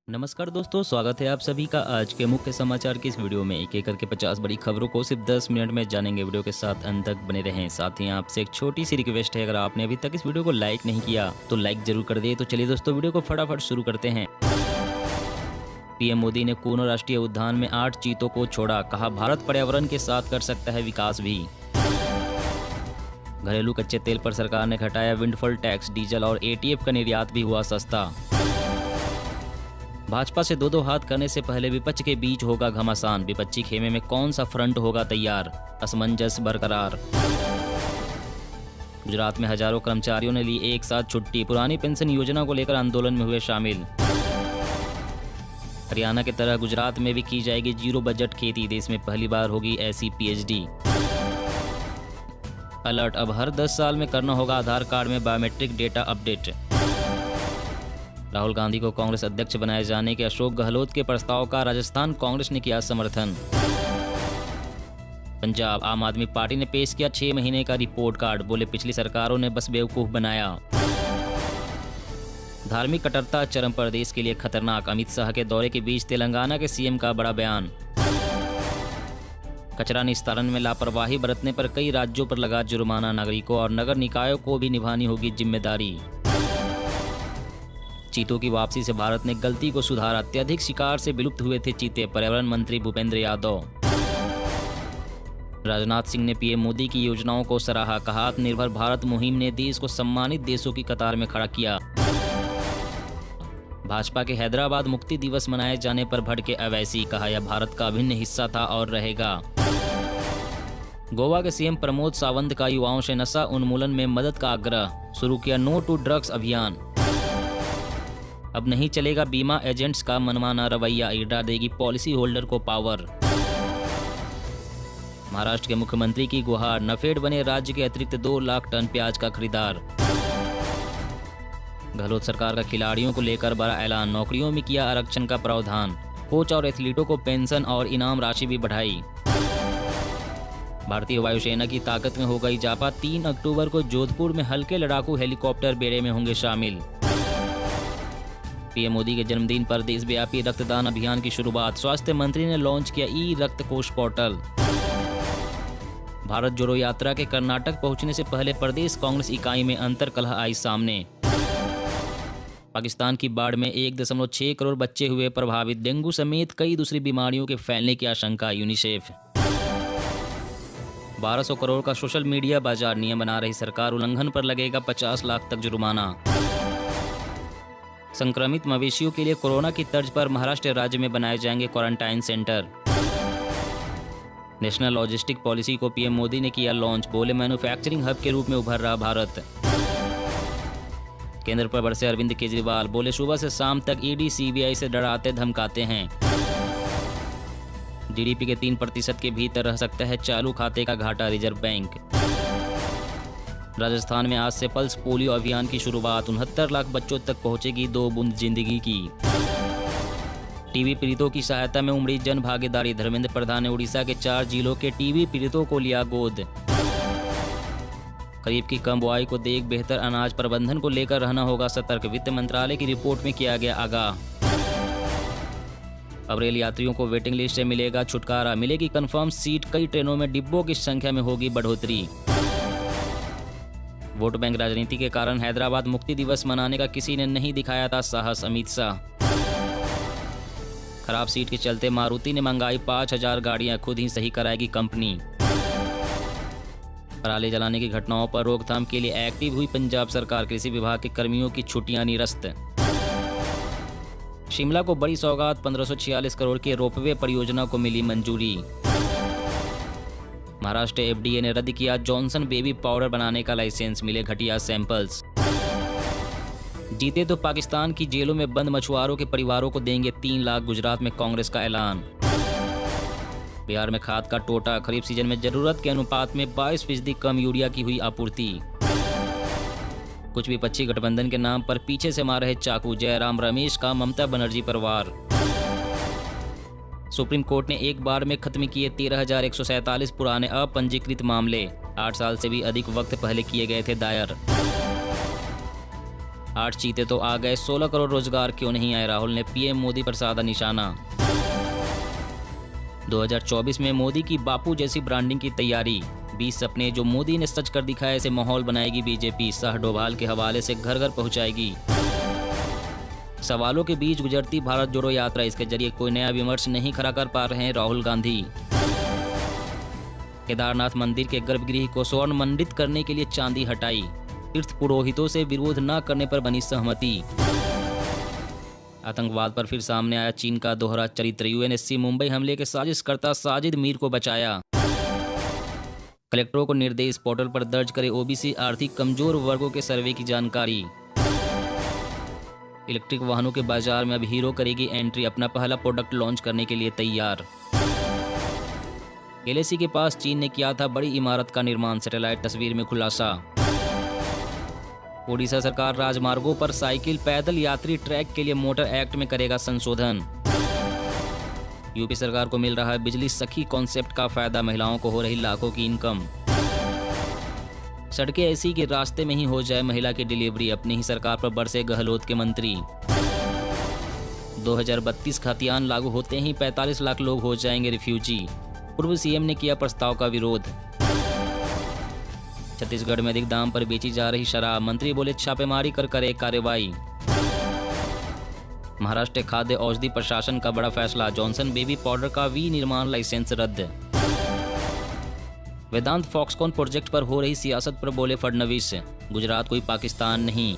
नमस्कार दोस्तों, स्वागत है आप सभी का आज के मुख्य समाचार की इस वीडियो में। एक एक करके 50 बड़ी खबरों को सिर्फ 10 मिनट में जानेंगे। वीडियो के साथ अंत तक बने रहें। साथ ही आपसे एक छोटी सी रिक्वेस्ट है, अगर आपने अभी तक इस वीडियो को लाइक नहीं किया तो लाइक जरूर कर दे। तो चलिए दोस्तों, वीडियो को फटाफट शुरू करते हैं। पीएम मोदी ने कूनो राष्ट्रीय उद्यान में 8 चीतों को छोड़ा, कहा भारत पर्यावरण के साथ कर सकता है विकास भी। घरेलू कच्चे तेल पर सरकार ने घटाया विंडफॉल टैक्स, डीजल और एटीएफ का निर्यात भी हुआ सस्ता। भाजपा से दो हाथ करने से पहले विपक्ष के बीच होगा घमासान, विपक्षी खेमे में कौन सा फ्रंट होगा तैयार, असमंजस बरकरार। गुजरात में हजारों कर्मचारियों ने ली एक साथ छुट्टी, पुरानी पेंशन योजना को लेकर आंदोलन में हुए शामिल। हरियाणा की तरह गुजरात में भी की जाएगी जीरो बजट खेती, देश में पहली बार होगी ऐसी पीएचडी। अलर्ट, अब हर 10 साल में करना होगा आधार कार्ड में biometric data update. Rahul Gandhi को कांग्रेस अध्यक्ष बनाए जाने के अशोक गहलोत के प्रस्ताव का राजस्थान कांग्रेस ने किया समर्थन। पंजाब आम आदमी पार्टी ने पेश किया 6 महीने का रिपोर्ट कार्ड, बोले पिछली सरकारों ने बस बेवकूफ बनाया। धार्मिक कट्टरता चरम पर, देश के लिए खतरनाक, अमित शाह के दौरे के बीच तेलंगाना के सीएम का बड़ा बयान। कचरा निस्तारण में लापरवाही बरतने पर कई राज्यों पर लगा जुर्माना, नागरिकों और नगर निकायों को भी निभानी होगी जिम्मेदारी। चीतों की वापसी से भारत ने गलती को सुधारा, अत्यधिक शिकार से विलुप्त हुए थे चीते, पर्यावरण मंत्री भूपेंद्र यादव। राजनाथ सिंह ने पीएम मोदी की योजनाओं को सराहा, कहा आत्मनिर्भर भारत मुहिम ने देश को सम्मानित देशों की कतार में खड़ा किया। भाजपा के हैदराबाद मुक्ति दिवस मनाए जाने पर भड़के अवैसी, कहा यह भारत का अभिन्न हिस्सा था और रहेगा। गोवा के सीएम प्रमोद सावंत का युवाओं से नशा उन्मूलन में मदद का आग्रह, शुरू किया नो टू ड्रग्स अभियान। अब नहीं चलेगा बीमा एजेंट्स का मनमाना रवैया, ईडा देगी पॉलिसी होल्डर को पावर। महाराष्ट्र के मुख्यमंत्री की गुहार, नफेड बने राज्य के अतिरिक्त 2 लाख टन प्याज का खरीदार। गहलोत सरकार का खिलाड़ियों को लेकर बड़ा ऐलान, नौकरियों में किया आरक्षण का प्रावधान, कोच और एथलीटों को पेंशन और इनाम राशि भी बढ़ाई। भारतीय वायुसेना की ताकत में होगा इजाफा, 3 अक्टूबर को जोधपुर में हल्के लड़ाकू हेलीकॉप्टर बेड़े में होंगे शामिल। पीएम मोदी के जन्मदिन पर देशव्यापी रक्तदान अभियान की शुरुआत, स्वास्थ्य मंत्री ने लॉन्च किया ई रक्त कोष पोर्टल। भारत जोड़ो यात्रा के कर्नाटक पहुंचने से पहले प्रदेश कांग्रेस इकाई में अंतर्कलह आई सामने। पाकिस्तान की बाढ़ में 1.6 करोड़ बच्चे हुए प्रभावित, डेंगू समेत कई दूसरी बीमारियों के फैलने की आशंका, यूनिसेफ। 1200 करोड़ का सोशल मीडिया बाजार, नियम बना रही सरकार, उल्लंघन पर लगेगा 50 लाख तक जुर्माना। संक्रमित मवेशियों के लिए कोरोना की तर्ज पर महाराष्ट्र राज्य में बनाए जाएंगे quarantine centre. National logistic policy को पीएम मोदी ने किया लॉन्च, बोले मैन्युफैक्चरिंग हब के रूप में उभर रहा भारत। केंद्र पर बरसे अरविंद केजरीवाल, बोले सुबह से शाम तक ईडी सीबीआई से डराते धमकाते हैं। जीडीपी के 3% के भीतर रह सकता है चालू खाते का घाटा, रिजर्व बैंक। राजस्थान में आज से पल्स पोलियो अभियान की शुरुआत, 69 लाख बच्चों तक पहुंचेगी 2 बूंद जिंदगी की। टीबी पीड़ितों की सहायता में उमड़ी जन भागीदारी, धर्मेंद्र प्रधान ने उड़ीसा के 4 जिलों के टीबी पीड़ितों को लिया गोद। खरीफ की कम बुआई को देख बेहतर अनाज प्रबंधन को लेकर रहना होगा सतर्क, वित्त मंत्रालय की रिपोर्ट में किया गया आगाह। अब रेल यात्रियों को वेटिंग लिस्ट से मिलेगा छुटकारा, मिलेगी कंफर्म सीट, कई ट्रेनों में डिब्बों की संख्या में होगी बढ़ोतरी। वोट बैंक राजनीति के कारण हैदराबाद मुक्ति दिवस मनाने का किसी ने नहीं दिखाया था साहस, अमित शाह। खराब सीट के चलते मारुति ने मंगाई 5000 गाड़ियां, खुद ही सही कराएगी कंपनी। पराली जलाने की घटनाओं पर रोकथाम के लिए एक्टिव हुई पंजाब सरकार, कृषि विभाग के कर्मियों की छुट्टियां निरस्त। शिमला को बड़ी सौगात, 1546 करोड़ की रोपवे परियोजना को मिली मंजूरी। महाराष्ट्र एफडीए ने रद्द किया जॉनसन बेबी पाउडर बनाने का लाइसेंस, मिले घटिया सैंपल्स। जीते तो पाकिस्तान की जेलों में बंद मछुआरों के परिवारों को देंगे 3 लाख, गुजरात में कांग्रेस का ऐलान। बिहार में खाद का टोटा, खरीफ सीजन में जरूरत के अनुपात में 22% कम यूरिया की हुई आपूर्ति। कुछ विपक्षी गठबंधन के नाम पर पीछे से मार रहे चाकू, जयराम रमेश का ममता बनर्जी पर वार। सुप्रीम कोर्ट ने एक बार में खत्म किए 13,147 पुराने अपंजीकृत मामले, 8 साल से भी अधिक वक्त पहले किए गए थे दायर। 8 चीते तो आ गए, 16 करोड़ रोजगार क्यों नहीं आए, राहुल ने पीएम मोदी पर साधा निशाना। 2024 में मोदी की बापू जैसी ब्रांडिंग की तैयारी, 20 सपने जो मोदी ने सच कर दिखाए, ऐसे माहौल बनाएगी बीजेपी, शाह डोभाल के हवाले से घर घर पहुंचाएगी। सवालों के बीच गुजरती भारत जोड़ो यात्रा, इसके जरिए कोई नया विमर्श नहीं खड़ा कर पा रहे हैं राहुल गांधी। केदारनाथ मंदिर के गर्भगृह को स्वर्ण मंडित करने के लिए चांदी हटाई, तीर्थ पुरोहितों से विरोध न करने पर बनी सहमति। आतंकवाद पर फिर सामने आया चीन का दोहरा चरित्र, यूएनएससी मुंबई हमले के साजिशकर्ता साजिद मीर को बचाया। कलेक्टरों को निर्देश, पोर्टल पर दर्ज करे ओबीसी आर्थिक कमजोर वर्गों के सर्वे की जानकारी। इलेक्ट्रिक वाहनों के बाजार में अब हीरो करेगी एंट्री, अपना पहला प्रोडक्ट लॉन्च करने के लिए तैयार। एलएसी के पास चीन ने किया था बड़ी इमारत का निर्माण, सैटेलाइट तस्वीर में खुलासा। ओडिशा सरकार राजमार्गों पर साइकिल पैदल यात्री ट्रैक के लिए मोटर एक्ट में करेगा संशोधन। यूपी सरकार को मिल रहा है बिजली सखी कॉन्सेप्ट का फायदा, महिलाओं को हो रही लाखों की इनकम। सड़कें ऐसी कि रास्ते में ही हो जाए महिला की डिलीवरी, अपनी ही सरकार पर बरसे गहलोत के मंत्री। 2032 खतियान लागू होते ही 45 लाख लोग हो जाएंगे रिफ्यूजी, पूर्व सीएम ने किया प्रस्ताव का विरोध। छत्तीसगढ़ में अधिक दाम पर बेची जा रही शराब, मंत्री बोले छापेमारी कर करे कार्रवाई। महाराष्ट्र खाद्य औषधि प्रशासन का बड़ा फैसला, जॉनसन बेबी पाउडर का विनिर्माण लाइसेंस रद्द। वेदांत फॉक्सकॉन प्रोजेक्ट पर हो रही सियासत पर बोले फडणवीस, गुजरात कोई पाकिस्तान नहीं।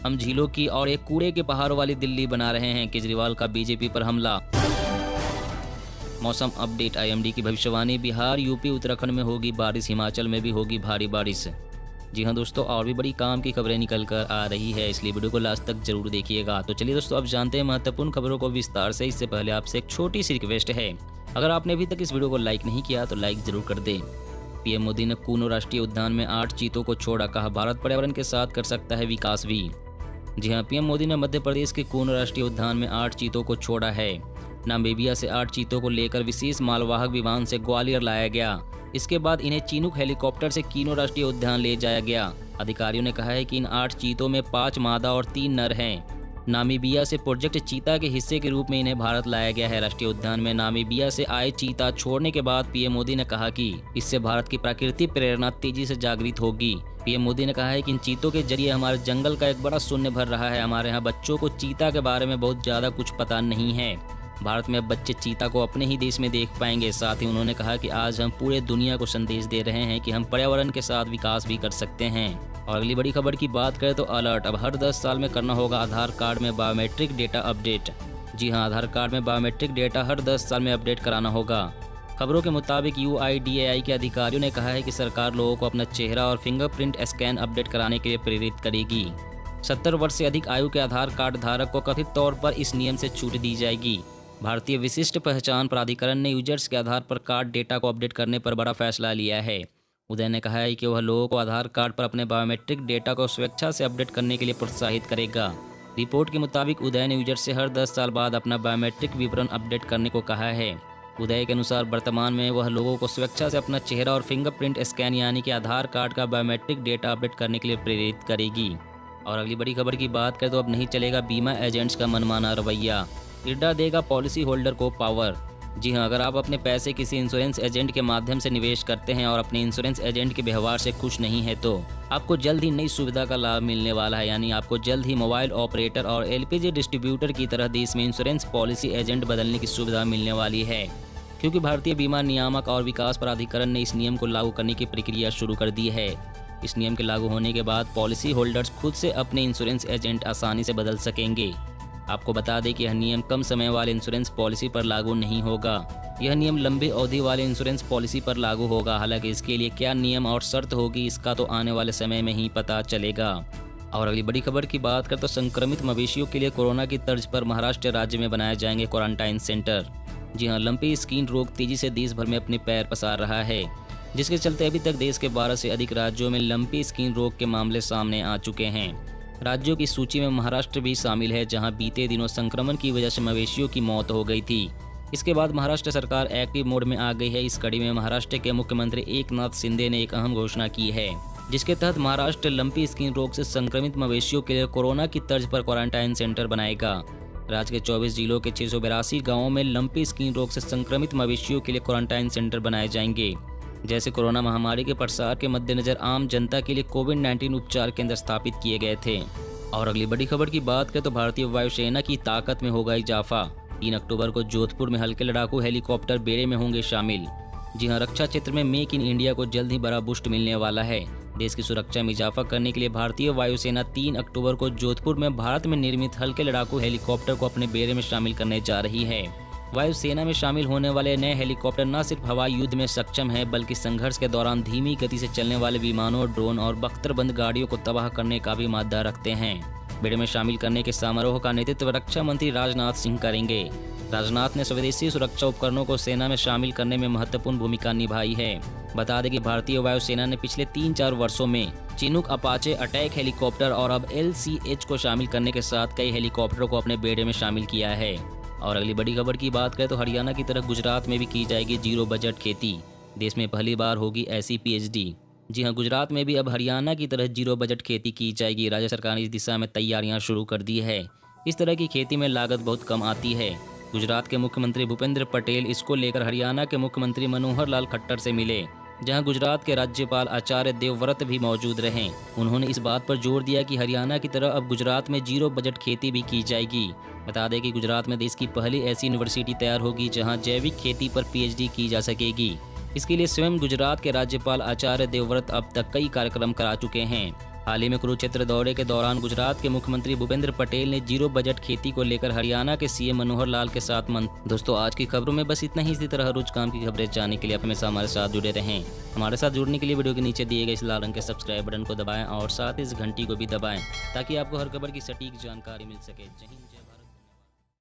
हम झीलों की और एक कूड़े के पहाड़ों वाली दिल्ली बना रहे हैं, केजरीवाल का बीजेपी पर हमला। मौसम अपडेट, आईएमडी की भविष्यवाणी, बिहार यूपी उत्तराखंड में होगी बारिश, हिमाचल में भी होगी भारी बारिश। जी हाँ दोस्तों, और भी बड़ी काम की खबरें निकल कर आ रही है, इसलिए वीडियो को लास्ट तक जरूर देखिएगा। तो चलिए दोस्तों, अब जानते हैं महत्वपूर्ण खबरों को विस्तार से। इससे पहले आपसे एक छोटी सी रिक्वेस्ट है, अगर आपने अभी तक इस वीडियो को लाइक नहीं किया तो लाइक जरूर कर दें। पीएम मोदी ने कूनो राष्ट्रीय उद्यान में 8 चीतों को छोड़ा, कहा भारत पर्यावरण के साथ कर सकता है विकास भी। जी हाँ, पीएम मोदी ने मध्य प्रदेश के कूनो राष्ट्रीय उद्यान में 8 चीतों को छोड़ा है। नामीबिया से 8 चीतों को लेकर विशेष मालवाहक विमान से ग्वालियर लाया गया। इसके बाद इन्हें चिनूक हेलीकॉप्टर से कीनो राष्ट्रीय उद्यान ले जाया गया। अधिकारियों ने कहा है कि इन 8 चीतों में 5 मादा और 3 नर हैं। नामीबिया से प्रोजेक्ट चीता के हिस्से के रूप में इन्हें भारत लाया गया है। राष्ट्रीय उद्यान में नामीबिया से आए चीता छोड़ने के बाद पीएम मोदी ने कहा कि इससे भारत की प्राकृतिक प्रेरणा तेजी से जागृत होगी। पीएम मोदी ने कहा है कि इन चीतों के जरिए हमारे जंगल का एक बड़ा शून्य भर रहा है। हमारे यहाँ बच्चों को चीता के बारे में बहुत ज़्यादा कुछ पता नहीं है। भारत में अब बच्चे चीता को अपने ही देश में देख पाएंगे। साथ ही उन्होंने कहा कि आज हम पूरे दुनिया को संदेश दे रहे हैं कि हम पर्यावरण के साथ विकास भी कर सकते हैं। और अगली बड़ी खबर की बात करें तो अलर्ट, अब हर 10 साल में करना होगा आधार कार्ड में बायोमेट्रिक डेटा अपडेट। जी हाँ, आधार कार्ड में बायोमेट्रिक डेटा हर 10 साल में अपडेट कराना होगा। खबरों के मुताबिक UIDAI के अधिकारियों ने कहा है कि सरकार लोगों को अपना चेहरा और फिंगरप्रिंट स्कैन अपडेट कराने के लिए प्रेरित करेगी। 70 वर्ष से अधिक आयु के आधार कार्ड धारक को कथित तौर पर इस नियम से छूट दी जाएगी। भारतीय विशिष्ट पहचान प्राधिकरण ने यूजर्स के आधार पर कार्ड डेटा को अपडेट करने पर बड़ा फैसला लिया है। उदय ने कहा है कि वह लोगों को आधार कार्ड पर अपने बायोमेट्रिक डेटा को स्वेच्छा से अपडेट करने के लिए प्रोत्साहित करेगा। रिपोर्ट के मुताबिक उदय ने यूजर से हर 10 साल बाद अपना बायोमेट्रिक विवरण अपडेट करने को कहा है। उदय के अनुसार वर्तमान में वह लोगों को स्वेच्छा से अपना चेहरा और फिंगरप्रिंट स्कैन यानी कि आधार कार्ड का बायोमेट्रिक डेटा अपडेट करने के लिए प्रेरित करेगी। और अगली बड़ी खबर की बात करें तो अब नहीं चलेगा बीमा एजेंट्स का मनमाना रवैया, इरडा देगा पॉलिसी होल्डर को पावर। जी हाँ, अगर आप अपने पैसे किसी इंश्योरेंस एजेंट के माध्यम से निवेश करते हैं और अपने इंश्योरेंस एजेंट के व्यवहार से खुश नहीं है तो आपको जल्द ही नई सुविधा का लाभ मिलने वाला है। यानी आपको जल्द ही मोबाइल ऑपरेटर और LPG डिस्ट्रीब्यूटर की तरह देश में इंश्योरेंस पॉलिसी एजेंट बदलने की सुविधा मिलने वाली है, क्योंकि भारतीय बीमा नियामक और विकास प्राधिकरण ने इस नियम को लागू करने की प्रक्रिया शुरू कर दी है। इस नियम के लागू होने के बाद पॉलिसी होल्डर्स खुद से अपने इंश्योरेंस एजेंट आसानी से बदल सकेंगे। आपको बता दें कि यह नियम कम समय वाले इंश्योरेंस पॉलिसी पर लागू नहीं होगा। यह नियम लंबी अवधि वाले इंश्योरेंस पॉलिसी पर लागू होगा। हालांकि इसके लिए क्या नियम और शर्त होगी इसका तो आने वाले समय में ही पता चलेगा। और अगली बड़ी खबर की बात करें तो संक्रमित मवेशियों के लिए कोरोना की तर्ज पर महाराष्ट्र राज्य में बनाए जाएंगे क्वारंटाइन सेंटर। जी हाँ, लंपी स्किन रोग तेजी से देश भर में अपने पैर पसार रहा है, जिसके चलते अभी तक देश के 12 से अधिक राज्यों में लंपी स्किन रोग के मामले सामने आ चुके हैं। राज्यों की सूची में महाराष्ट्र भी शामिल है, जहां बीते दिनों संक्रमण की वजह से मवेशियों की मौत हो गई थी। इसके बाद महाराष्ट्र सरकार एक्टिव मोड में आ गई है। इस कड़ी में महाराष्ट्र के मुख्यमंत्री एकनाथ शिंदे ने एक अहम घोषणा की है। जिसके तहत महाराष्ट्र लंपी स्किन रोग से संक्रमित मवेशियों के लिए कोरोना की तर्ज पर क्वारंटाइन सेंटर बनाएगा। राज्य के 24 जिलों के 682 गांवों में लंपी स्किन रोग से संक्रमित मवेशियों के लिए क्वारंटाइन सेंटर बनाए जाएंगे। जैसे कोरोना महामारी के प्रसार के मद्देनजर आम जनता के लिए कोविड-19 उपचार केंद्र स्थापित किए गए थे। और अगली बड़ी खबर की बात करें तो भारतीय वायुसेना की ताकत में होगा इजाफा। 3 अक्टूबर को जोधपुर में हल्के लड़ाकू हेलीकॉप्टर बेड़े में होंगे शामिल। जी हां, रक्षा क्षेत्र में मेक इन इंडिया को जल्द ही बड़ा बूस्ट मिलने वाला है। देश की सुरक्षा में इजाफा करने के लिए भारतीय वायुसेना 3 अक्टूबर को जोधपुर में भारत में निर्मित हल्के लड़ाकू हेलीकॉप्टर को अपने बेड़े में शामिल करने जा रही है। वायुसेना में शामिल होने वाले नए हेलीकॉप्टर न सिर्फ हवाई युद्ध में सक्षम है, बल्कि संघर्ष के दौरान धीमी गति से चलने वाले विमानों, ड्रोन और बख्तरबंद गाड़ियों को तबाह करने का भी मादा रखते हैं। बेड़े में शामिल करने के समारोह का नेतृत्व रक्षा मंत्री राजनाथ सिंह करेंगे। राजनाथ ने स्वदेशी सुरक्षा उपकरणों को सेना में शामिल करने में महत्वपूर्ण भूमिका निभाई है। बता दें कि भारतीय वायुसेना ने पिछले 3-4 वर्षों में चिनूक अपाचे अटैक हेलीकॉप्टर और अब LCH को शामिल करने के साथ कई हेलीकॉप्टरों को अपने बेड़े में शामिल किया है। और अगली बड़ी खबर की बात करें तो हरियाणा की तरह गुजरात में भी की जाएगी जीरो बजट खेती। देश में पहली बार होगी ऐसी PhD। जी हां, गुजरात में भी अब हरियाणा की तरह जीरो बजट खेती की जाएगी। राज्य सरकार ने इस दिशा में तैयारियां शुरू कर दी है। इस तरह की खेती में लागत बहुत कम आती है। गुजरात के मुख्यमंत्री भूपेंद्र पटेल इसको लेकर हरियाणा के मुख्यमंत्री मनोहर लाल खट्टर से मिले, जहां गुजरात के राज्यपाल आचार्य देवव्रत भी मौजूद रहे। उन्होंने इस बात पर जोर दिया कि हरियाणा की तरह अब गुजरात में जीरो बजट खेती भी की जाएगी। बता दें कि गुजरात में देश की पहली ऐसी यूनिवर्सिटी तैयार होगी जहां जैविक खेती पर PhD की जा सकेगी। इसके लिए स्वयं गुजरात के राज्यपाल आचार्य देवव्रत अब तक कई कार्यक्रम करा चुके हैं। हाल ही में कुरुक्षेत्र दौरे के दौरान गुजरात के मुख्यमंत्री भूपेंद्र पटेल ने जीरो बजट खेती को लेकर हरियाणा के CM मनोहर लाल के साथ दोस्तों, आज की खबरों में बस इतना ही। इसी तरह रोज काम की खबरें जानने के लिए आप हमेशा हमारे साथ जुड़े रहें। हमारे साथ जुड़ने के लिए वीडियो के नीचे दिए गए इस लाल रंग के सब्सक्राइब बटन को दबाएं और साथ इस घंटी को भी दबाएं, ताकि आपको हर खबर की सटीक जानकारी मिल सके। जय हिंद, जय भारत।